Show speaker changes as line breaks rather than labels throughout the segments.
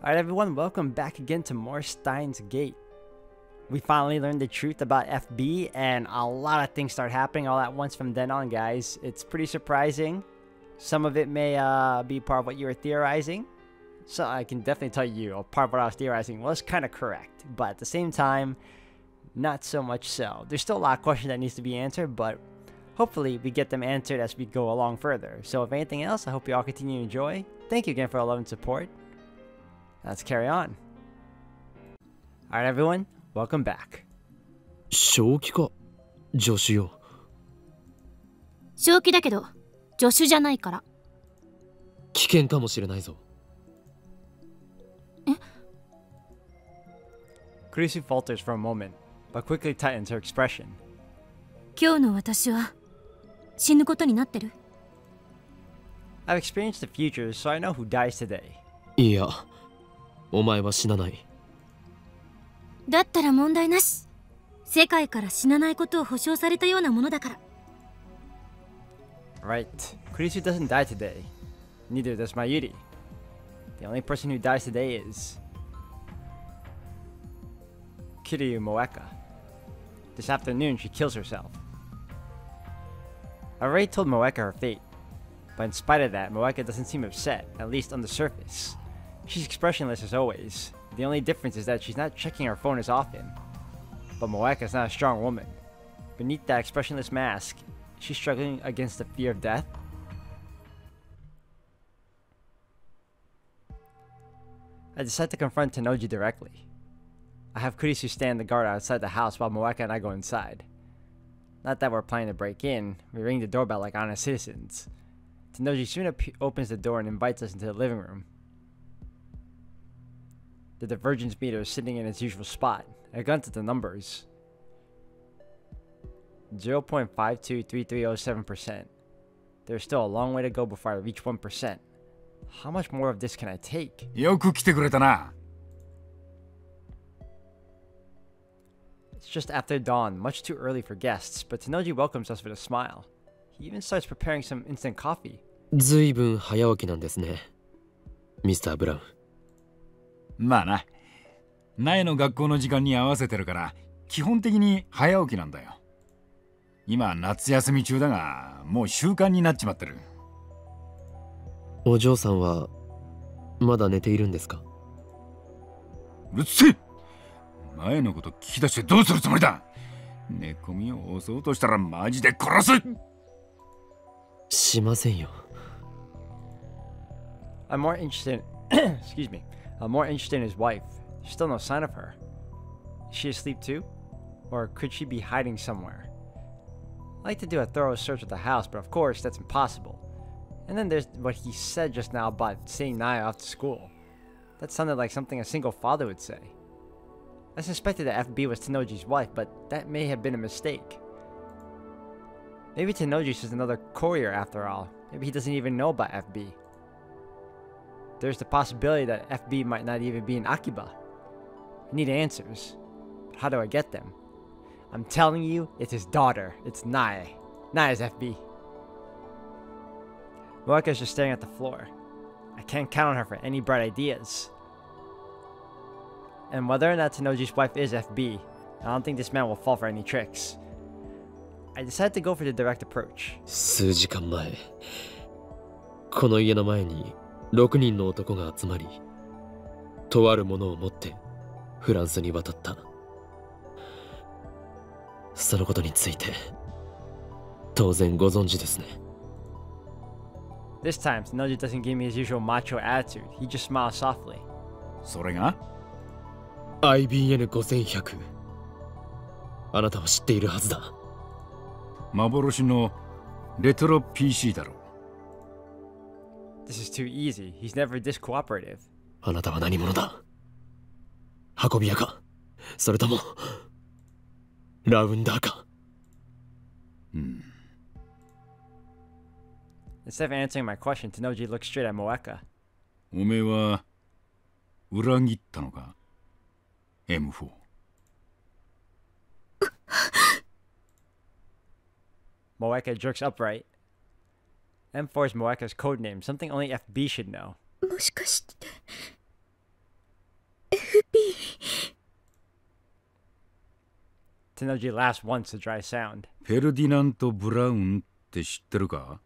Alright everyone, welcome back again to more Steins Gate. We finally learned the truth about FB and a lot of things start happening all at once from then on, guys. It's pretty surprising. Some of it may be part of what you were theorizing. So I can definitely tell you, part of what I was theorizing was kind of correct. But at the same time, not so much so. There's still a lot of questions that needs to be answered, but hopefully we get them answered as we go along further. So if anything else, I hope you all continue to enjoy. Thank you again for all love and support. Let's carry on. Alright everyone, welcome back.
正気か、助手よ。
正気だけど、助手じゃないから。
危険かもしれないぞ。
え?
Kurisu falters for a moment, but quickly tightens her expression.
今日の私は死ぬことになってる。
I've experienced the future, so I know who dies today.
いや、お前は死なない。
だったら問題なし。世界から死なないことを保証されたようなものだから。
Right. Kurisu doesn't die today. Neither does Mayuri. The only person who dies today is Kiryu Moeka. This afternoon, she kills herself. I already told Moeka her fate, but in spite of that, Moeka doesn't seem upset, at least on the surface. She's expressionless as always. The only difference is that she's not checking her phone as often. But Moeka's not a strong woman. Beneath that expressionless mask, she's struggling against the fear of death. I decide to confront Tennoji directly. I have Kurisu stand the guard outside the house while Moeka and I go inside. Not that we're planning to break in, we ring the doorbell like honest citizens. Tennoji soon opens the door and invites us into the living room. The divergence meter is sitting in its usual spot. I glanced at the numbers. 0.523307%. There's still a long way to go before I reach 1%. How much more of this can I take?
よく来てくれたな。
It's just after dawn, much too early for guests, but Tennoji welcomes us with a smile. He even starts preparing some instant coffee.
ずいぶん早起きなんですね、ミスター・ブラウン。
まあな、苗の学校の時間に合わせてるから、基本的に早起きなんだよ。今夏休み中だが、もう習慣になっちまってる。
お嬢さんはまだ寝ているんですか？
うるせえ！前のこと聞き出してどうするつもりだ？寝込みを押そうとしたらマジで殺す！
しませんよ。
I'm more interested excuse me. I'm more interested in his wife. There's still no sign of her. Is she asleep too? Or could she be hiding somewhere? I like to do a thorough search of the house, but of course that's impossible. And then there's what he said just now about sending Naya off to school. That sounded like something a single father would say. I suspected that FB was Tennoji's wife, but that may have been a mistake. Maybe Tennoji is just another courier after all. Maybe he doesn't even know about FB. There's the possibility that FB might not even be in Akiba. I need answers. But how do I get them? I'm telling you, it's his daughter. It's Nae. Nae's FB. Moeka's just staring at the floor. I can't count on her for any bright ideas. And whether or not Tennoji's wife is FB, I don't think this man will fall for any tricks. I decided to go for the direct approach.
数時間前、この家の前に6人の男が集まり、とあるものを持ってフランスに渡った。そのことについて当然ご存知ですね。
This time, Tennoji doesn't give me his usual macho attitude. He just smiles softly.
それが
IBN5100。あなたは知っているはずだ。
幻のレトロ PC だろ。
This is too easy. He's never this cooperative.
あなたは何者だ？運び屋か？それともラウンダーか？Instead
of answering my question, Tennoji looks straight at Moeka.
おめえは裏切ったのか？ M4。Moeka
jerks upright. M4 is Moeka's code name, something only FB should know.
もしかして
Tenoji laughs once to dry sound.
フェルディナント・ブラウンって知ってるか？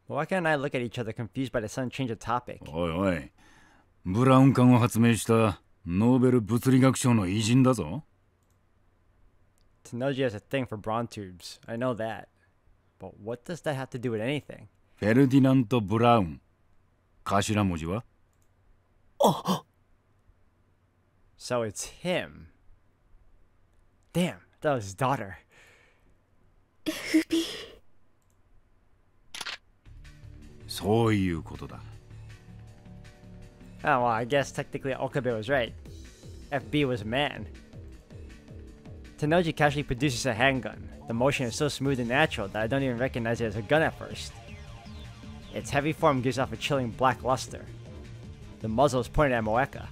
Moeka and I look at each other confused by the sudden change of topic.
おいおい、ブラウン管を発明したノーベル物理学賞の偉人だぞ。
Tenoji has a thing for brawn tubes. I know that. But what does that have to do with anything?
フェルディナント・ブラウン。頭文字は？
So it's him. Damn, that was his daughter.
FB
そういうことだ。
Oh, well, I guess technically Okabe was right. FB was a man. Tenoji casually produces a handgun. The motion is so smooth and natural that I don't even recognize it as a gun at first. Its heavy form gives off a chilling black luster. The muzzle is pointed at Moeka.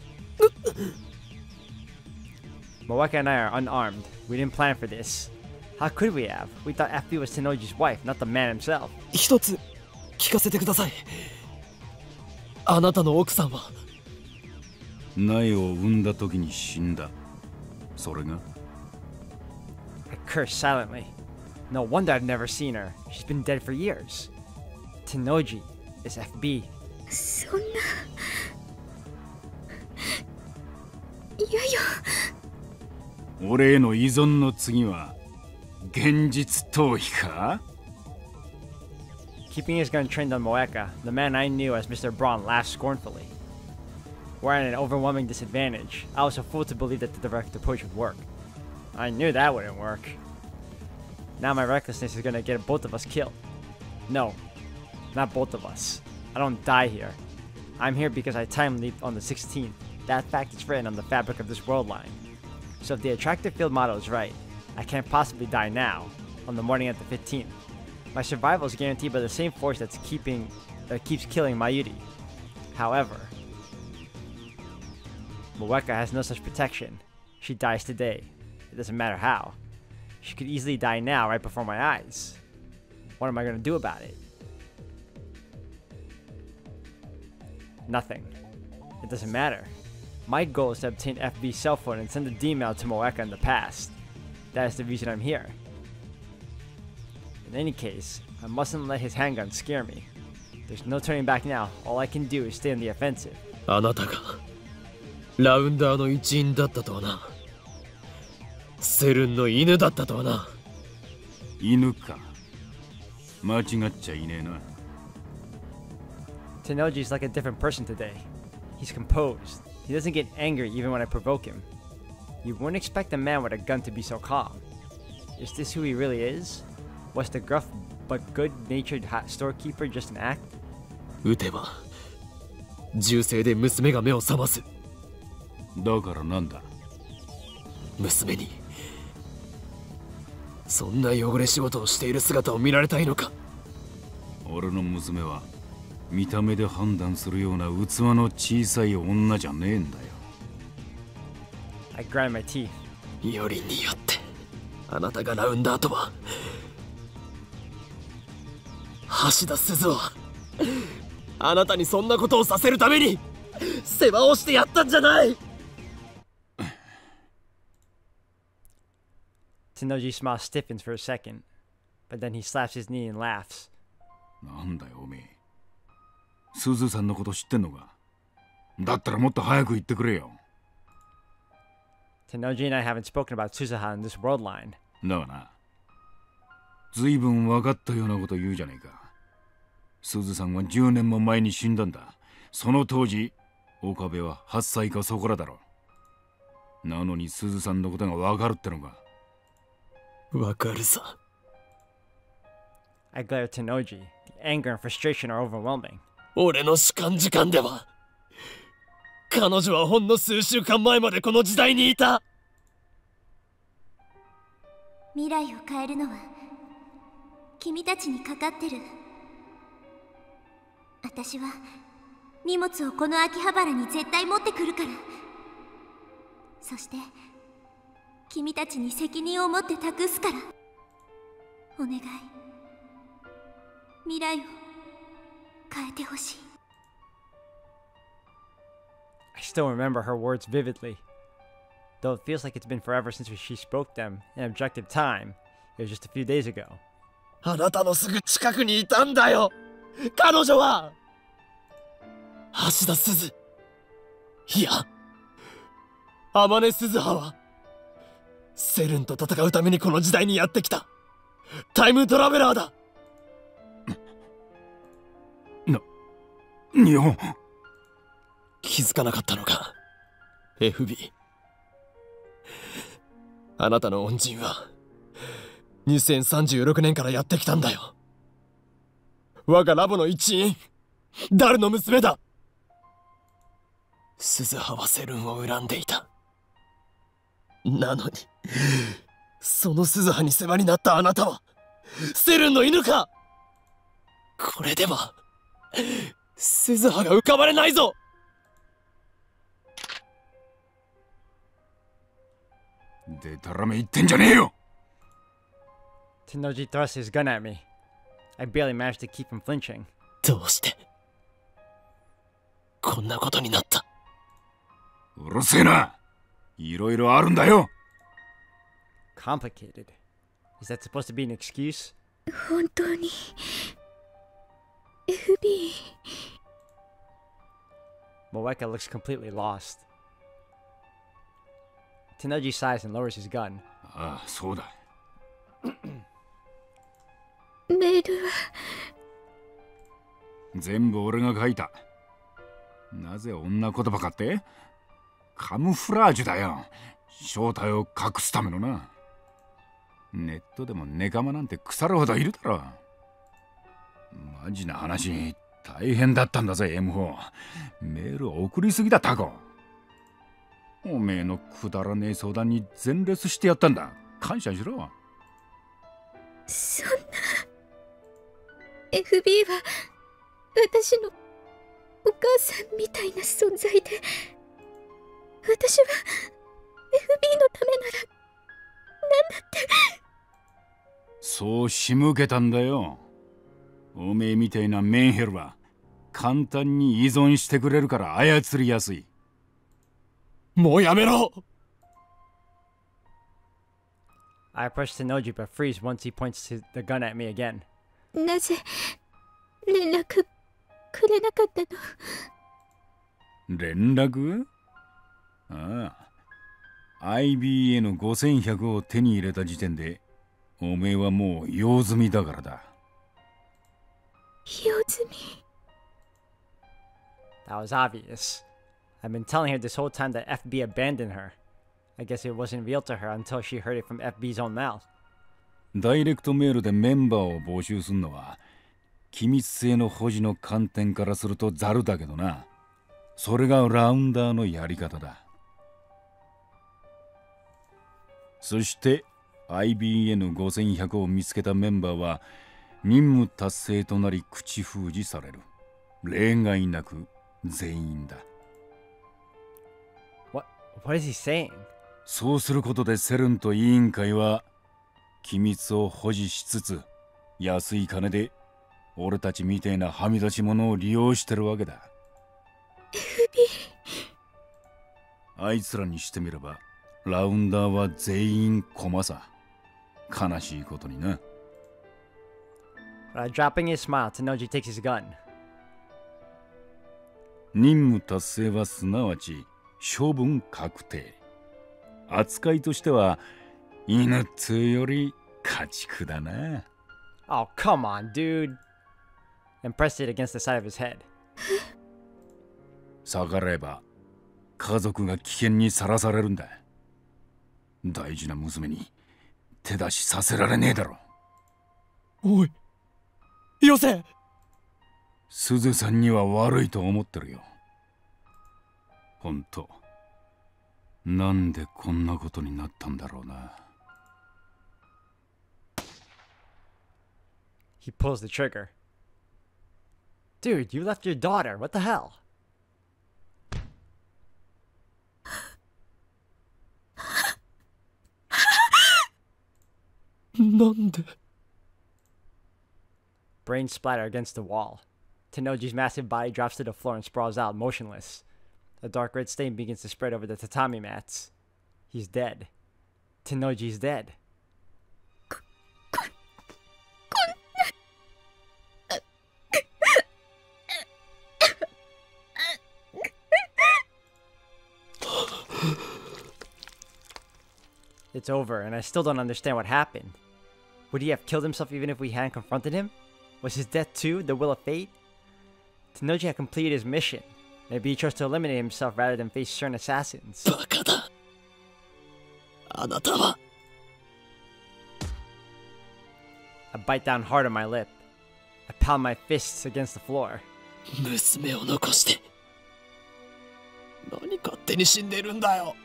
Moeka and I are unarmed. We didn't plan for this. How could we have? We thought FB was Tenoji's wife, not the man himself.
一つ聞かせてください。あなたの奥さんは
苗を産んだ時に死んだ。それが？
I curse silently. No wonder I've never seen her. She's been dead for years. Tenoji is FB.
そんな。いやいや。
俺への依存の次は現実逃避か？
Keeping his gun trained on Moeka, the man I knew as Mr. Braun laughed scornfully. We're at an overwhelming disadvantage. I was a fool to believe that the direct approach would work. I knew that wouldn't work. Now my recklessness is gonna get both of us killed. No, not both of us. I don't die here. I'm here because I time leaped on the 16th. That fact is written on the fabric of this world line. So if the attractive field model is right, I can't possibly die now, on the morning of the 15th. My survival is guaranteed by the same force that keeps killing Mayuri. However, Moeka has no such protection. She dies today. It doesn't matter how. She could easily die now right before my eyes. What am I gonna do about it? Nothing. It doesn't matter. My goal is to obtain FB's cell phone and send a D-mail to Moeka in the past. That is the reason I'm here. In any case, I mustn't let his handgun scare me. There's no turning back now. All I can do is stay on the offensive.
あなたがラウンダーの一員だったとはな。セルンの犬だったとはな。
犬か。間違っちゃいねえな。
Tenoji's like a different person today. He's composed. He doesn't get angry even when I provoke him. You wouldn't expect a man with a gun to be so calm. Is this who he really is? Was the gruff but good-natured storekeeper just an act?
撃てば銃声で娘が目を覚ます。
だからなんだ？
娘にそんな汚れ仕事をしている姿を見られたいのか？
俺の娘は見た目で判断するような器の小さい女じゃねえんだよ。
I grind my teeth.
よりによってあなたがラウンダーとは。橋田鈴はあなたにそんなことをさせるために世話をしてやったんじゃない。
Tenoji's smile stiffens for a second, but then he slaps his knee and laughs.
なんだよおめえ。すずさんのこと知ってんのか？だったらもっと早く言ってくれよ。
Tenoji and I haven't spoken about Suzuha in this world line.
だがな、ずいぶん分かったようなこと言うじゃねえか。すずさんは10年も前に死んだんだ。その当時、岡部は8歳かそこらだろ。なのにすずさんのことが分かるってのか。
分かるさ。
I glare at Tenoji. The anger and frustration are overwhelming.
俺の主観時間では彼女はほんの数週間前までこの時代にいた。
未来を変えるのは君たちにかかってる。私は荷物をこの秋葉原に絶対持ってくるから。そして君たちに責任を持って託すから。お願い、未来を変えてほしい。
I still remember her words vividly. Though it feels like it's been forever since she spoke them in objective time, it was just a few days ago.
あなたのすぐ近くにいたんだよ彼女は橋田鈴いや天音鈴葉はセルンと戦うためにこの時代にやってきたタイムトラベラーだ
日本
気づかなかったのか FB あなたの恩人は2036年からやってきたんだよ我がラボの一員ダルの娘だ鈴葉はセルンを恨んでいたなのにその鈴葉に世話になったあなたはセルンの犬かこれでは鈴葉が浮かばれないぞ
でたらめ言ってんじゃねえよ
Tennoji thrust his gun at me. I barely managed to keep from flinching.
どうしてこんなことになった
うるせえないろいろあるんだよ
Complicated. Is that supposed to be an excuse?
本当に FB
Moeka looks completely lost. Tennoji sighs and lowers his gun.
ああそうだ
メールは
全部俺が書いたなぜ女言葉かってカムフラージュだよ正体を隠すためのなネットでもネカマなんて腐るほどいるだろマジな話大変だったんだぜ M4 メール送りすぎだタコおめえのくだらねえ相談に全列してやったんだ感謝しろ
そんな FB は私のお母さんみたいな存在で私は FB のためなら何だって
そう仕向けたんだよおめえみたいなメンヘルは簡単に依存してくれるから操りやすい
もうやめろ
I approach Tennoji but freeze once he points the gun at me again.
なぜ連絡くれなかったの
連絡ああ IBN5100 を手に入れた時点でおめえはもう用済みだからだ
用済み
That was obvious. I've been telling her this whole time that FB abandoned her. I guess it wasn't real to her until she heard it from FB's own mouth.
ダイレクトメールでメンバーを募集するのは機密性の保持の観点からするとザルだけどなそれがラウンダーのやり方だそして IBN5100 を見つけたメンバーは任務達成となり口封じされる例外なく全員だ
What is he saying?
そうすることでセルンと委員会は機密を保持しつつ安い金で俺たちみてえなはみ出し者を利用してるわけだ
FB
あいつらにしてみればラウンダーは全員駒さ悲しいことにな
Dropping his smile, Tennoji takes his gun.
任務達成はすなわち処分確定扱いとしては犬っつうより家畜だな
Oh, come on, dude. And pressed it against the side of his head.
逆らえば家族が危険にさらされるんだ大事な娘に手出しさせられねえだろ
おいよせ
すずさんには悪いと思ってるよほんとなんでこんなことになったんだろうな
He pulls the trigger. Dude, you left your daughter. What the hell?
なんで
Brains splatter against the wall. Tennoji's massive body drops to the floor and sprawls out, motionless. A dark red stain begins to spread over the tatami mats. He's dead. Tennoji's dead. It's over, and I still don't understand what happened. Would he have killed himself even if we hadn't confronted him? Was his death too the will of fate? Tennoji had completed his mission. Maybe he chose to eliminate himself rather than face certain assassins.
バカだ。あなたは。
I bite down hard on my lip. I pound my fists against the floor.
娘を残して。何勝手に死んでるんだよ。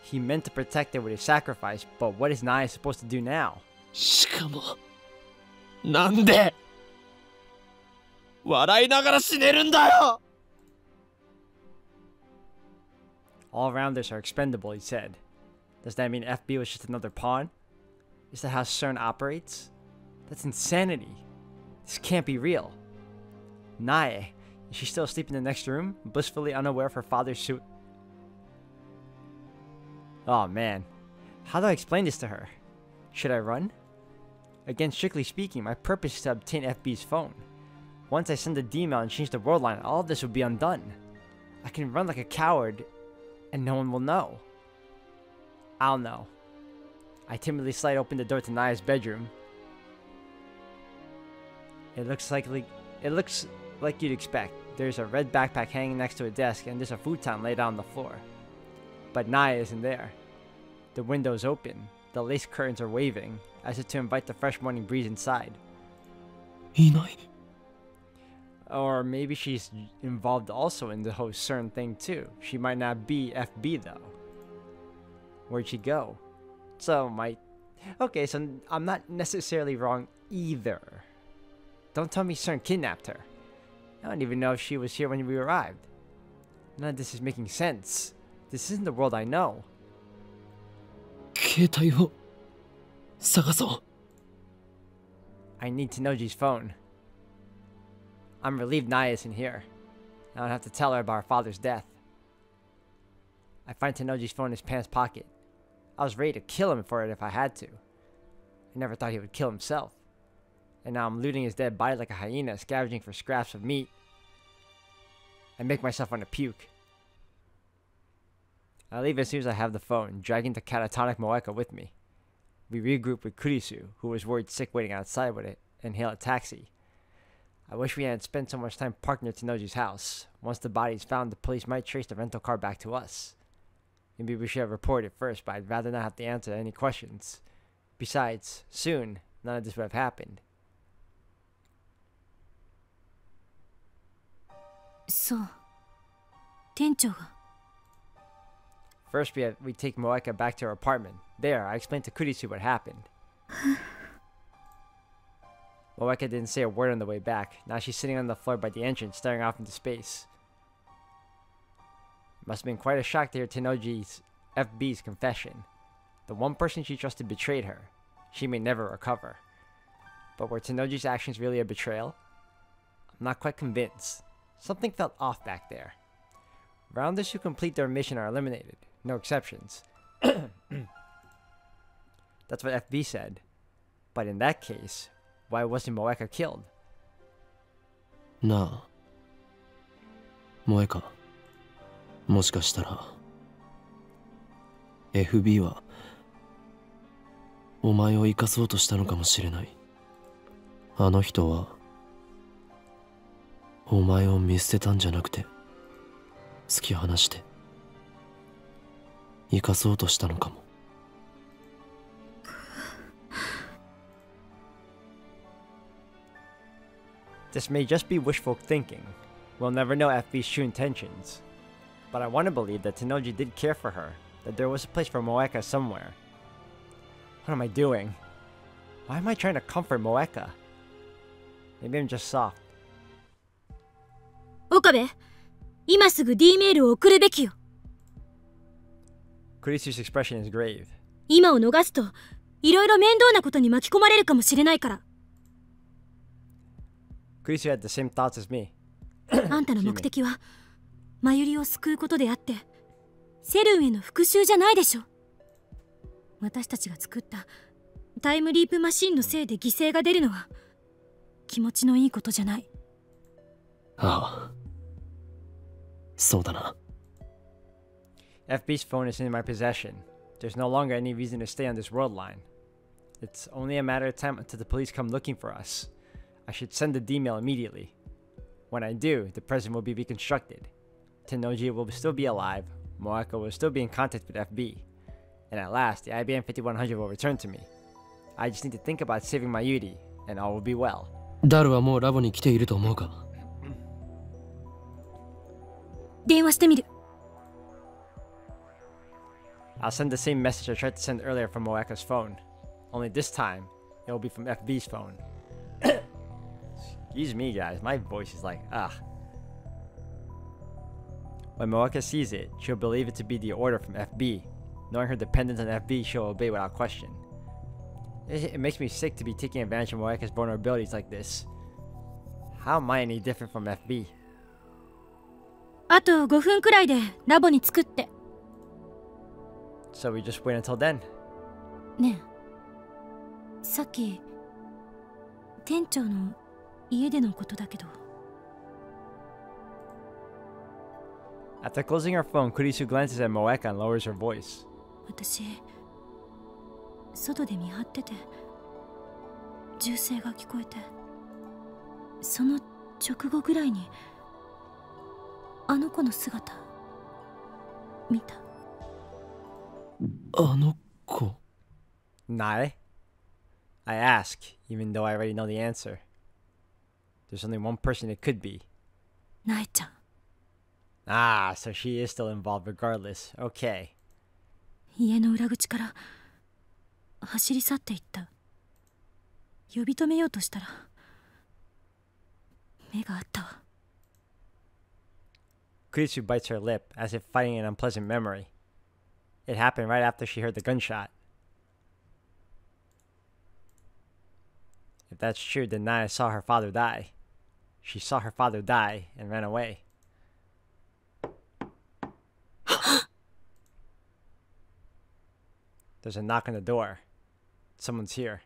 He meant to protect her with his sacrifice, but what is Naya supposed to do now?
しかも、なんで笑いながら死ねるんだよ。
All rounders are expendable, he said. Does that mean FB was just another pawn? Is that how CERN operates? That's insanity. This can't be real. Naya, is she still asleep in the next room, blissfully unaware of her father's suit? Oh man, how do I explain this to her? Should I run? Again, strictly speaking, my purpose is to obtain FB's phone. Once I send the D-mail and change the world line, all of this will be undone. I can run like a coward, and no one will know. I'll know. I timidly slide open the door to Naya's bedroom. It looks like you'd expect. There's a red backpack hanging next to a desk, and there's a futon laid out on the floor. But Naya isn't there. The window's open. The lace curtains are waving, as if to invite the fresh morning breeze inside.
いない。
Or maybe she's involved also in the whole CERN thing too. She might not be FB though. Where'd she go? Okay, so I'm not necessarily wrong either. Don't tell me CERN kidnapped her. I don't even know if she was here when we arrived. None of this is making sense. This isn't the world I know.
携帯を探そう。
I need Tennoji's phone. I'm relieved Naya isn't here. I don't have to tell her about her father's death. I find Tennoji's phone in his pants pocket. I was ready to kill him for it if I had to. I never thought he would kill himself. And now I'm looting his dead body like a hyena, scavenging for scraps of meat. I make myself want to puke. I leave as soon as I have the phone, dragging the catatonic Moeka with me. We regroup with Kurisu, who was worried sick waiting outside with it, and hail a taxi. I wish we hadn't spent so much time parked near Tennoji's house. Once the body is found, the police might trace the rental car back to us. Maybe we should have reported first, but I'd rather not have to answer any questions. Besides, soon, none of this would have happened.
そう。店長が。
First, we take Moeka back to her apartment. There, I explained to Kurisu what happened. Moeka didn't say a word on the way back. Now she's sitting on the floor by the entrance, staring off into space. It must have been quite a shock to hear Tennoji's FB's confession. The one person she trusted betrayed her. She may never recover. But were Tennoji's actions really a betrayal? I'm not quite convinced. Something felt off back there. Rounders who complete their mission are eliminated. No exceptions. That's what FB said. But in that case, why wasn't Moeka killed?
なあ、萌か。もしかしたら FB はお前を生かそうとしたのかもしれない。あの人はお前を見捨てたんじゃなくて突き放して生かそうとしたのかも。
This may just be wishful thinking. We'll never know FB's true intentions. But I want to believe that Tennoji did care for her, that there was a place for Moeka somewhere. What am I doing? Why am I trying to comfort Moeka? Maybe I'm just soft.
岡部、今すぐ D メールを送るべきよ。
Kurisu's expression is grave.
今を逃すと、いろいろ面倒なことに巻き込まれるかもしれないから。
Kurisu had the same thoughts as me.
あんたの目的は、まゆりを救うことであって、セルンへの復讐じゃないでしょ。私たちが作ったタイムリープマシンのせいで犠牲が出るのは気持ちのいいことじゃない。
ああ、そうだな。
FB's phone is in my possession. There's no longer any reason to stay on this world line. It's only a matter of time until the police come looking for us. I should send the D-mail immediately. When I do, the present will be reconstructed. Tennoji will still be alive, Moeka will still be in contact with FB, and at last, the IBM 5100 will return to me. I just need to think about saving my Yuri, and all will be well.
ダルはもうラボに来ていると思うか？
電話してみる。
I'll send the same message I tried to send earlier from Moeka's phone. Only this time, it will be from FB's phone. Excuse me, guys. My voice is like, ah. When Moeka sees it, she'll believe it to be the order from FB. Knowing her dependence on FB, she'll obey without question. It makes me sick to be taking advantage of Moeka's vulnerabilities like this. How am I any different from FB?
あと5分くらいでラボに着くって。
So we just wait until then.
ねえ、さっき店長の家でのことだけど。
After closing her phone, Kurisu glances at Moeka and lowers her voice.
私、外で見張ってて銃声が聞こえて、その直後ぐらいにあの子の姿見た。
あの子。
Nae? I ask, even though I already know the answer. There's only one person it could be.
ナエちゃん。
Ah, so she is still involved regardless. Okay.
家の裏口から走り去っていった。呼び止めようとしたら目があったわ。
Kurisu bites her lip, as if fighting an unpleasant memory. It happened right after she heard the gunshot. If that's true, then Naya saw her father die. She saw her father die and ran away. There's a knock on the door. Someone's here.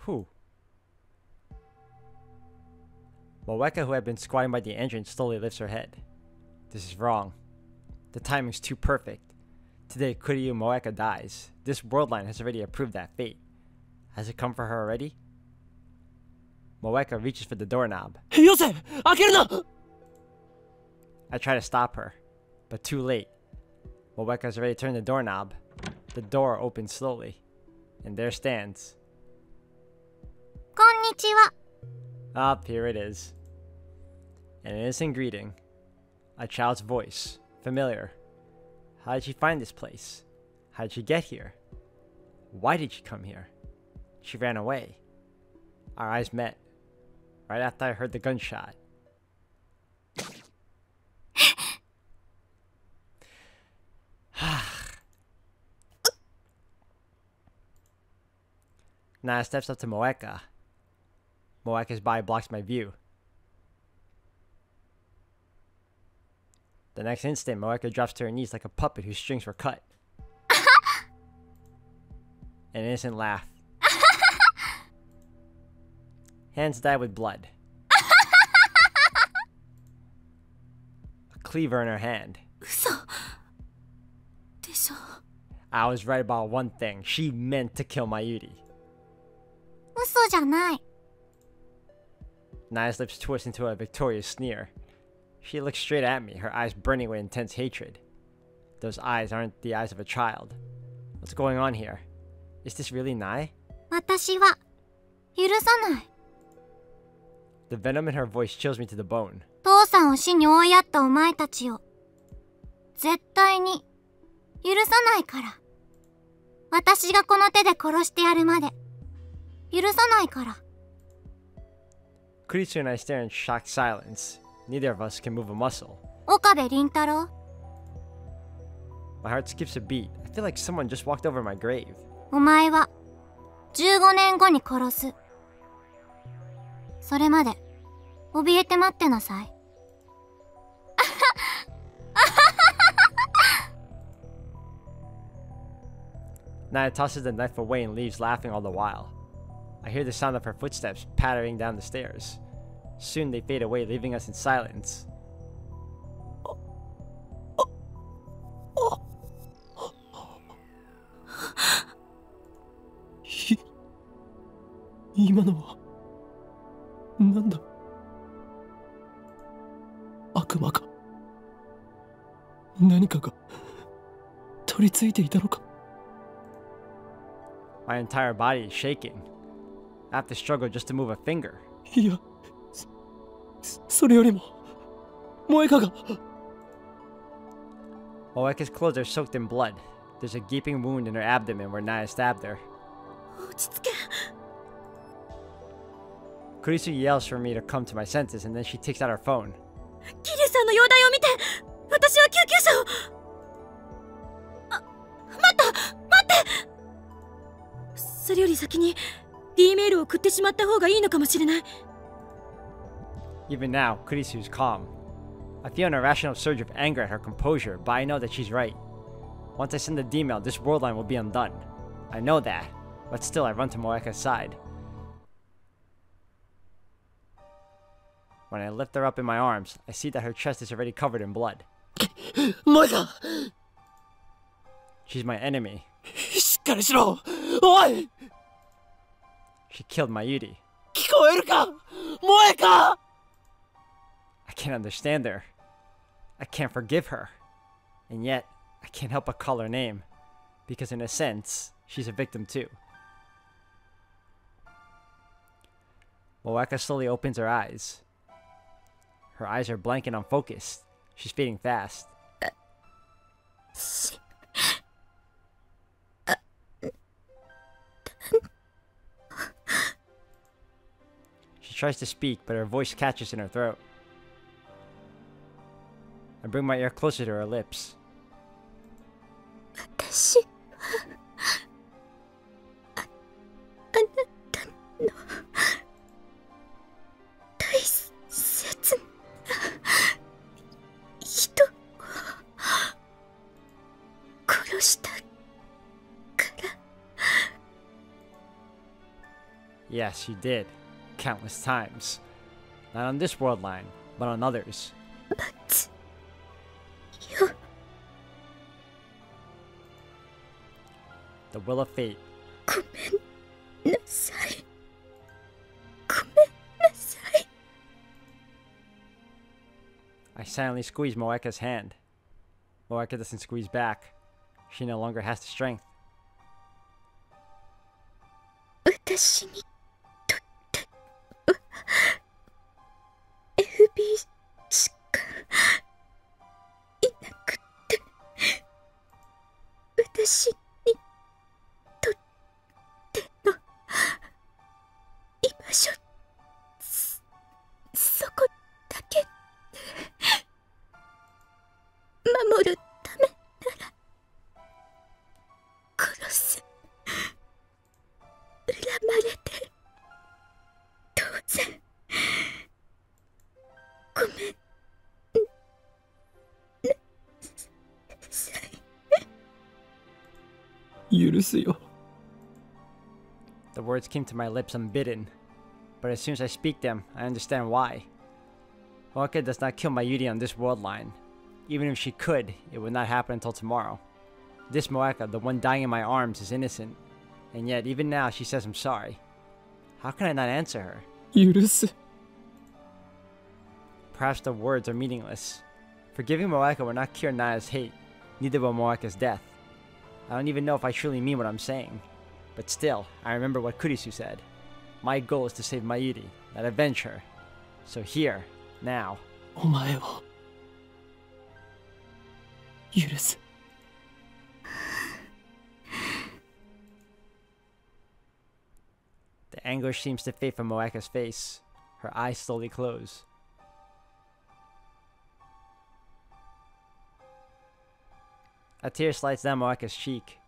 Who? Moeka, who had been squatting by the entrance, slowly lifts her head. This is wrong. The timing's too perfect. Today, Kuryu Moeka dies. This world line has already approved that fate. Has it come for her already? Moeka reaches for the doorknob.
よせ！開けるな！
I try to stop her, but too late. Moeka's already turned the doorknob. The door opens slowly, and there stands.
こんにちは。
Ah, here it is. An innocent greeting. A child's voice. Familiar. How did she find this place? How did she get here? Why did she come here? She ran away. Our eyes met. Right after I heard the gunshot. Naya steps up to Moeka. Moeka's body blocks my view. The next instant, Moeka drops to her knees like a puppet whose strings were cut. An innocent laugh. Hands dyed with blood. A cleaver in her hand.
嘘でしょ。
I was right about one thing. She meant to kill my Yuri.
嘘じゃない。
Naya's lips twist into a victorious sneer. She looks straight at me, her eyes burning with intense hatred. Those eyes aren't the eyes of a child. What's going on here? Is this really Nai?
私は許さない。
The venom in her voice chills me to the bone.
父さんを死に追いやったお前たちを絶対に許さないから。私がこの手で殺してやるまで許さないから。
Kurisu and I stare in shocked silence. Neither of us can move a muscle.
岡部倫太郎、
My heart skips a beat. I feel like someone just walked over my grave.
お前は15年後に殺す。それまで怯えて待ってなさい。
Naya tosses the knife away and leaves, laughing all the while. I hear the sound of her footsteps pattering down the stairs. Soon they fade away, leaving us in silence.
今のはなんだ。悪魔か。何かが取り付いていたのか。
My entire body is shaking. I have to struggle just to move a finger.
いや、それよりも萌香が。
Moeka's clothes are soaked in blood. There's a gaping wound in her abdomen where Naya stabbed her.
落ち着け。
Kurisu yells for me to come to my senses, and then she takes out her phone.
キリュウさんの容体を見て、私は救急車を。待って。それより先に D メールを送ってしまった方がいいのかもしれない。
Even now, Kurisu's calm. I feel an irrational surge of anger at her composure, but I know that she's right. Once I send the D-mail, this world line will be undone. I know that, but still I run to Moeka's side. When I lift her up in my arms, I see that her chest is already covered in blood.
萌香、
She's my enemy.
しっかりしろ。おい、
She killed Mayuri.
聞こえるか、萌香。
I can't understand her. I can't forgive her. And yet, I can't help but call her name. Because in a sense, she's a victim too. Moeka slowly opens her eyes. Her eyes are blank and unfocused. She's fading fast. She tries to speak, but her voice catches in her throat. I bring my ear closer to her lips.
私はあなたの大切な人を殺したから。
Yes, you did. Countless times. Not on this world line, but on others.
But you...
The will of fate.
ごめんなさい。ごめんなさい。
I silently squeeze Moeka's hand. Moeka doesn't squeeze back. She no longer has the strength.
私にとっては FB しかいなくて、私にとっての居場所、そこだけで守るためなら殺す。恨まれて当然。ごめんなさい。
許すよ。
The words came to my lips unbidden, but as soon as I speak them, I understand why. Moeka does not kill Mayuri on this world line. Even if she could, it would not happen until tomorrow. This Moeka, the one dying in my arms, is innocent. And yet, even now, she says I'm sorry. How can I not answer her?
許す。
Perhaps the words are meaningless. Forgiving Moeka will not cure Naya's hate, neither will Moeka's death. I don't even know if I truly mean what I'm saying. But still, I remember what Kurisu said. My goal is to save Mayuri, not avenge her. So here, now.
お前を許す。
The anguish seems to fade from Moeka's face. Her eyes slowly close. A tear slides down Moeka's cheek.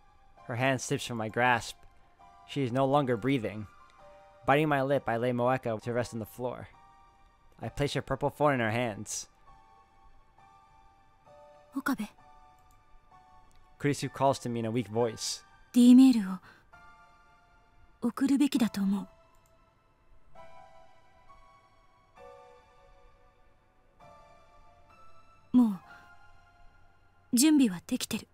Her hand slips from my grasp. She is no longer breathing. Biting my lip, I lay Moeka to rest on the floor. I place her purple phone in her hands.
岡部、
Kurisu calls to me in a weak voice.
D メールを送るべきだと思う。もう準備はできてる。